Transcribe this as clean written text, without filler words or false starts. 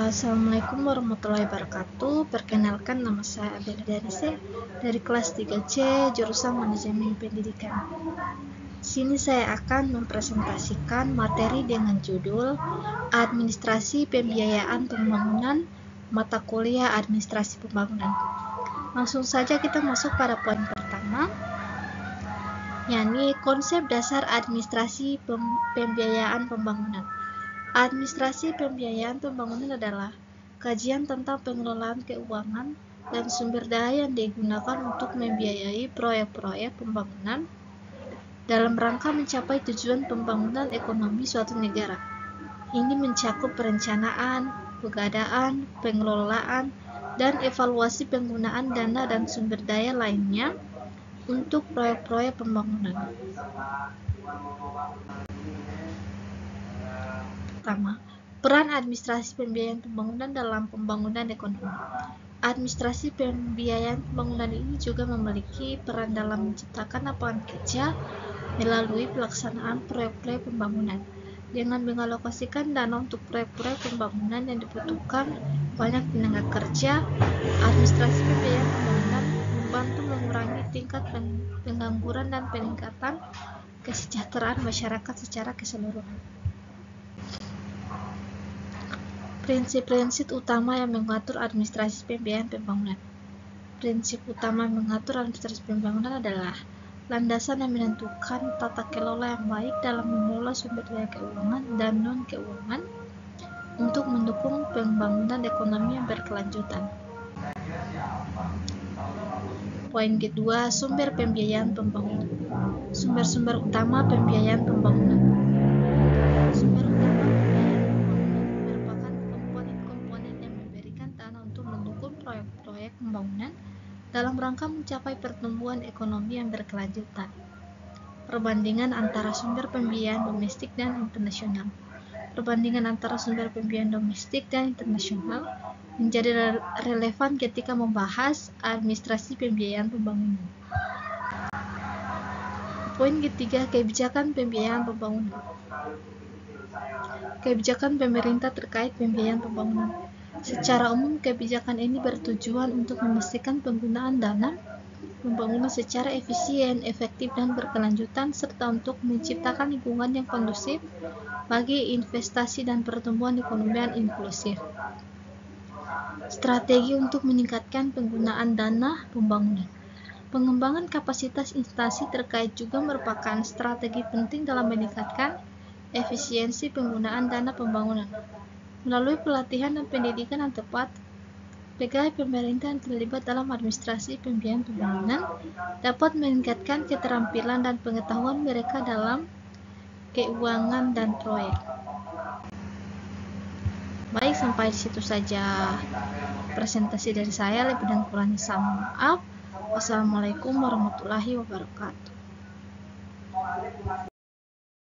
Assalamualaikum warahmatullahi wabarakatuh. Perkenalkan, nama saya Abel Darise dari kelas 3C jurusan Manajemen Pendidikan. Sini saya akan mempresentasikan materi dengan judul Administrasi Pembiayaan Pembangunan, mata kuliah Administrasi Pembangunan. Langsung saja kita masuk pada poin pertama, yakni konsep dasar administrasi pembiayaan pembangunan. Administrasi pembiayaan pembangunan adalah kajian tentang pengelolaan keuangan dan sumber daya yang digunakan untuk membiayai proyek-proyek pembangunan dalam rangka mencapai tujuan pembangunan ekonomi suatu negara. Ini mencakup perencanaan, pengadaan, pengelolaan, dan evaluasi penggunaan dana dan sumber daya lainnya untuk proyek-proyek pembangunan. Pertama, peran administrasi pembiayaan pembangunan dalam pembangunan ekonomi. Administrasi pembiayaan pembangunan ini juga memiliki peran dalam menciptakan lapangan kerja melalui pelaksanaan proyek-proyek pembangunan. Dengan mengalokasikan dana untuk proyek-proyek pembangunan yang dibutuhkan banyak tenaga kerja, administrasi pembiayaan pembangunan membantu mengurangi tingkat pengangguran dan peningkatan kesejahteraan masyarakat secara keseluruhan. Prinsip-prinsip utama yang mengatur administrasi pembiayaan pembangunan. Prinsip utama mengatur administrasi pembangunan adalah landasan yang menentukan tata kelola yang baik dalam mengelola sumber daya keuangan dan non-keuangan untuk mendukung pembangunan ekonomi yang berkelanjutan. Poin kedua, sumber pembiayaan pembangunan. Sumber-sumber utama pembiayaan pembangunan. Sumber utama proyek pembangunan dalam rangka mencapai pertumbuhan ekonomi yang berkelanjutan. Perbandingan antara sumber pembiayaan domestik dan internasional. Perbandingan antara sumber pembiayaan domestik dan internasional menjadi relevan ketika membahas administrasi pembiayaan pembangunan. Poin ketiga, kebijakan pembiayaan pembangunan. Kebijakan pemerintah terkait pembiayaan pembangunan. Secara umum, kebijakan ini bertujuan untuk memastikan penggunaan dana pembangunan secara efisien, efektif, dan berkelanjutan, serta untuk menciptakan lingkungan yang kondusif bagi investasi dan pertumbuhan ekonomi yang inklusif. Strategi untuk meningkatkan penggunaan dana pembangunan. Pengembangan kapasitas instansi terkait juga merupakan strategi penting dalam meningkatkan efisiensi penggunaan dana pembangunan. Melalui pelatihan dan pendidikan yang tepat, pegawai pemerintah yang terlibat dalam administrasi pembiayaan pembangunan dapat meningkatkan keterampilan dan pengetahuan mereka dalam keuangan dan proyek. Baik, sampai di situ saja presentasi dari saya. Lebih dan kurangnya saya mohon maaf. Wassalamualaikum warahmatullahi wabarakatuh.